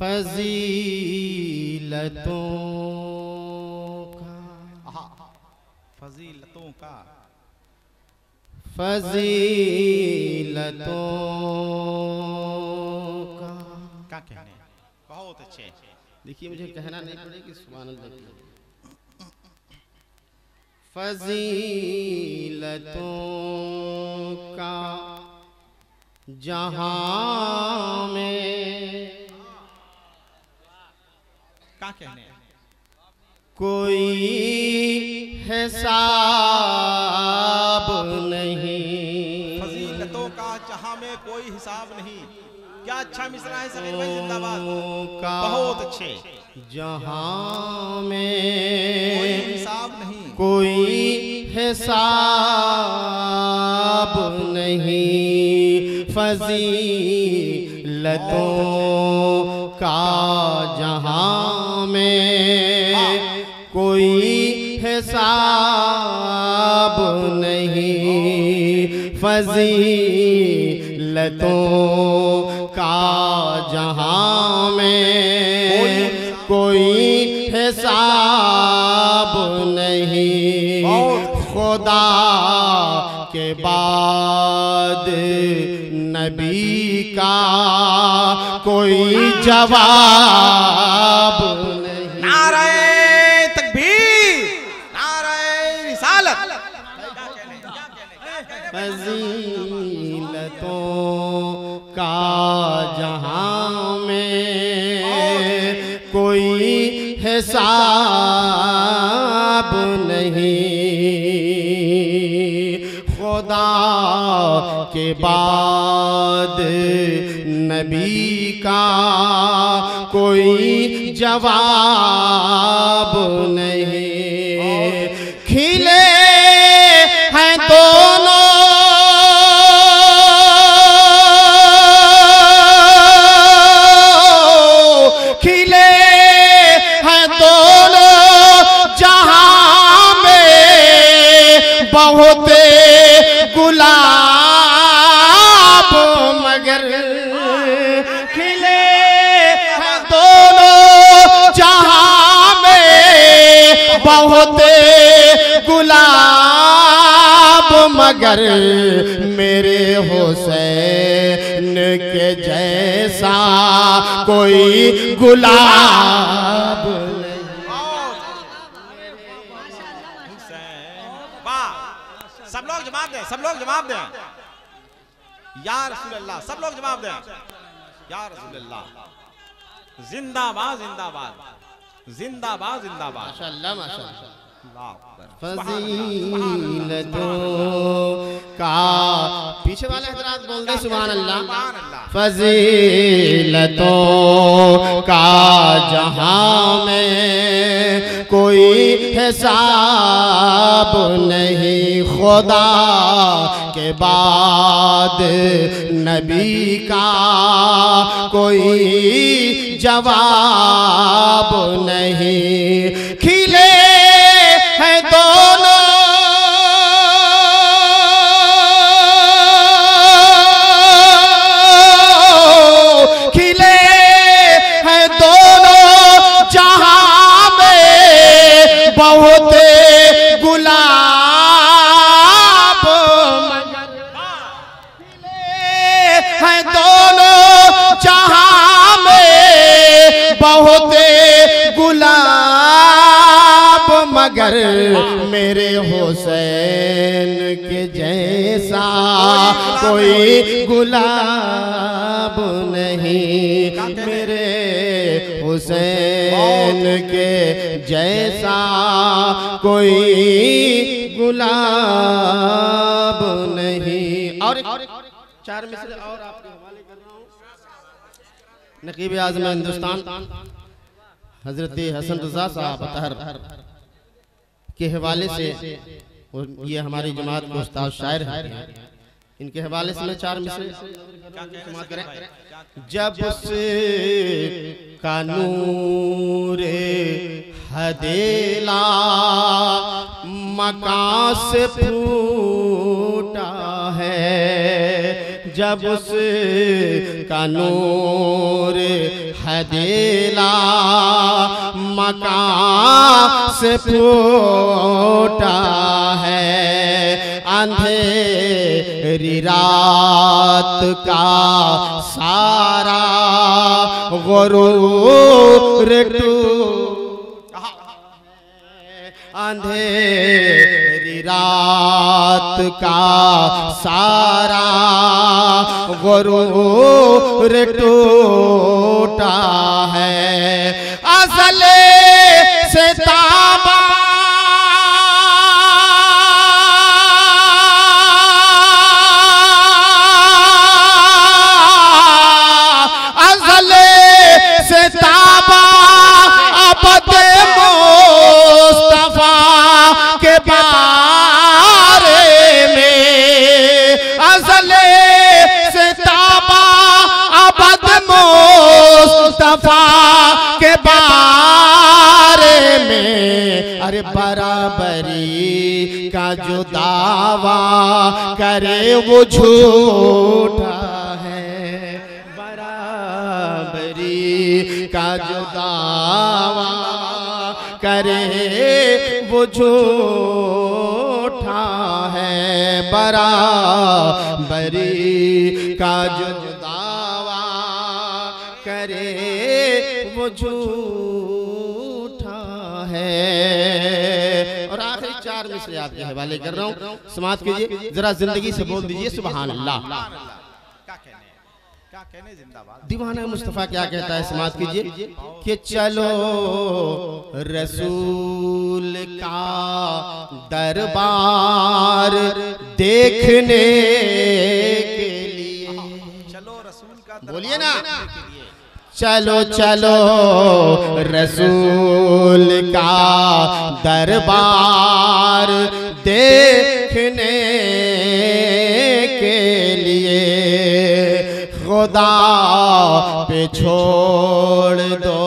फजीलतों का फजीलतों क्या कहने, बहुत अच्छे। देखिए मुझे कहना नहीं पड़ेगा, सुभान अल्लाह। फजीलतों का जहां में क्या कहने, कोई हिसाब नहीं। फजीलतों का जहां में कोई हिसाब नहीं। क्या अच्छा मिसरा है समीर भाई, जिंदाबाद, बहुत अच्छे। जहां में कोई हिसाब नहीं, कोई हिसाब नहीं। फजीलतों का जहां में कोई हिसाब नहीं। फजीलतों का जहां में कोई हिसाब नहीं। खुदा के बाद नबी का कोई जवाब नहीं। नारे तकबीर, नारे रिसालत। फजीलतों का जहां में कोई हिसाब नहीं। खुदा के बाद नबी का कोई जवाब नहीं। खिले हैं दोनों बहुत गुलाब मगर खिले हैं दोनों जहां में। बहुत गुलाब मगर मेरे हुसैन के जैसा कोई गुलाब। सब लोग जवाब दें, सब लोग जवाब दें। या रसूल अल्लाह, सब लोग जवाब दें। या रसूल अल्लाह, जिंदाबाद जिंदाबाद जिंदाबाद जिंदाबाद। माशाअल्लाह माशाअल्लाह। अल्लाह फजीलतों का पीछे वाले हजरात बोल दे सुभान अल्लाह। फजीलतों का जहां में कोई हिसाब नहीं। खुदा के बाद नबी का कोई जवाब नहीं। खिले हैं दोनों जहां में बहुत गुलाब मगर हैं दोनों जहां में बहुत गुलाब मगर मेरे हुसैन के जैसा कोई गुलाब नहीं। मेरे हुसैन के जैसा कोई गुलाब नहीं। और चार मिसरे और आपके हवाले कर रहा हूँ। नकीब आज़म हिंदुस्तान हजरत हसन रज़ा साहब अतहर के हवाले से, ये हमारी जमात के उस्ताद शायर हैं, इनके हवाले से मैं चार मिसरे समाअत करें। जब से कानूरे हदेला मकां से फूटा है, जब उस का नूर हदेला मकान से फूटा है, अंधेरी रात का सारा गुरूर अंधेरी रात का सारा गुरूर टूटा है, असले से ताबा असले से ताबा अबद मुस्तफा के बारे में, असले से ताबा अबद मुस्तफा के बारे में, अरे बराबरी का जो दावा करे वो झूठा है, बराबरी का जो दावा करे वो झूठा है, बराबरी का जो दावा करे वो झूठा है। और आखिरी 4 मिसरे आपके हवाले कर रहा हूँ, समाप्त कीजिए, जरा जिंदगी से बोल दीजिए सुभान अल्लाह। क्या कहने जिंदाबाद। दीवाना मुस्तफ़ा क्या कहता है, समाप्त कीजिए कि चलो रसूल का दरबार देखने के लिए, चलो रसूल का बोलिए ना, चलो चलो रसूल का दरबार देखने के लिए, खुदा पे छोड़ दो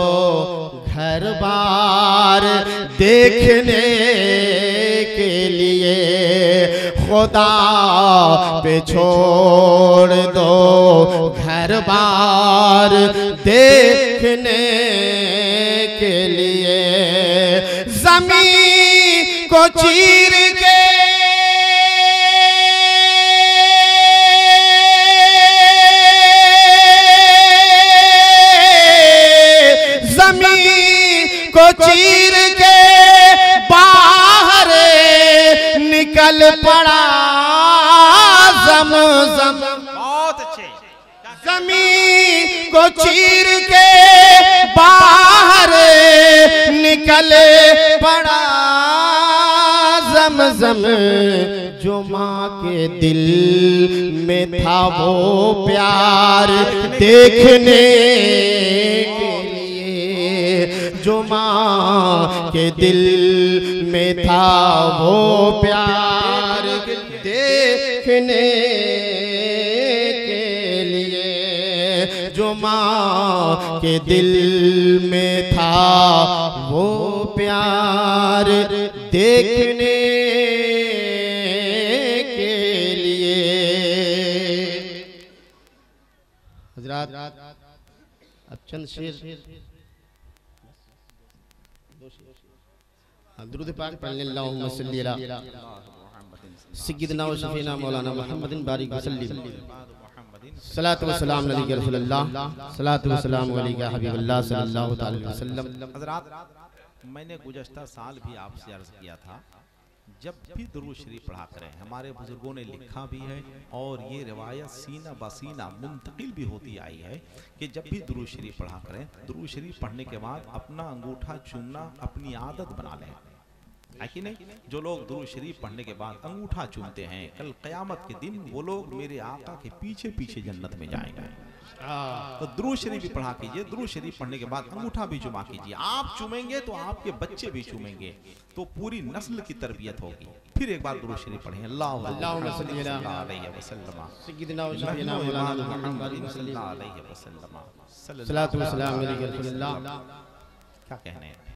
घर बार देखने के लिए, खुदा पे छोड़ दो घर बार देखने के लिए, ज़मीन को चीर के को चीर के बाहर निकल पड़ा ज़मज़म, बहुत अच्छे, ज़मीन को चीर के बाहर निकल पड़ा ज़मज़म, जो माँ के दिल में था वो प्यार देखने के लिए, जो माँ के दिल में था वो प्यार देखने के लिए, जो माँ के दिल में था वो प्यार देखने के लिए। हज़रात अब चंद शेर दुरूद पाक पढ़ने, अल्लाहुम्मा सल्ली अला सय्यिदना व शफीना मौलाना मुहम्मदिन बारिक वसल्लम, सलातु व सलाम अलैका रसूलल्लाह, सलातु व सलाम अलैका हबीबल्लाह सल्लल्लाहु अलैहि वसल्लम। हज़रात, मैंने गुज़श्ता साल भी आपसे अर्ज़ किया था, जब भी दुरूद शरीफ पढ़ा करें, हमारे बुजुर्गों ने लिखा भी है और ये रिवायत सीना बसीना मुंतकिल भी होती आई है कि जब भी दुरूद शरीफ पढ़ा करें, दुरूद शरीफ पढ़ने के बाद अपना अंगूठा चूमना अपनी आदत बना लें, है कि नहीं? जो लोग दुरूद शरीफ पढ़ने के बाद अंगूठा चूमते हैं, कल क़यामत के दिन वो लोग मेरे आका के पीछे पीछे जन्नत में जाएंगे। तो दुरूद शरीफ भी पढ़ा कीजिए, दुरूद शरीफ पढ़ने के बाद अंगूठा भी चुमा कीजिए। आप चूमेंगे तो आपके बच्चे भी चूमेंगे, तो पूरी नस्ल की तरबियत होगी। फिर एक बार दुरूद शरीफ पढ़ें, अल्लाहुम्मा सल्ली अलैहि वसल्लम सय्यिदना व शफीना मौलाना मुहम्मदिन सल्लल्लाहु अलैहि वसल्लम, सलातु व सलाम अलैका रसूलल्लाह। क्या कहने हैं,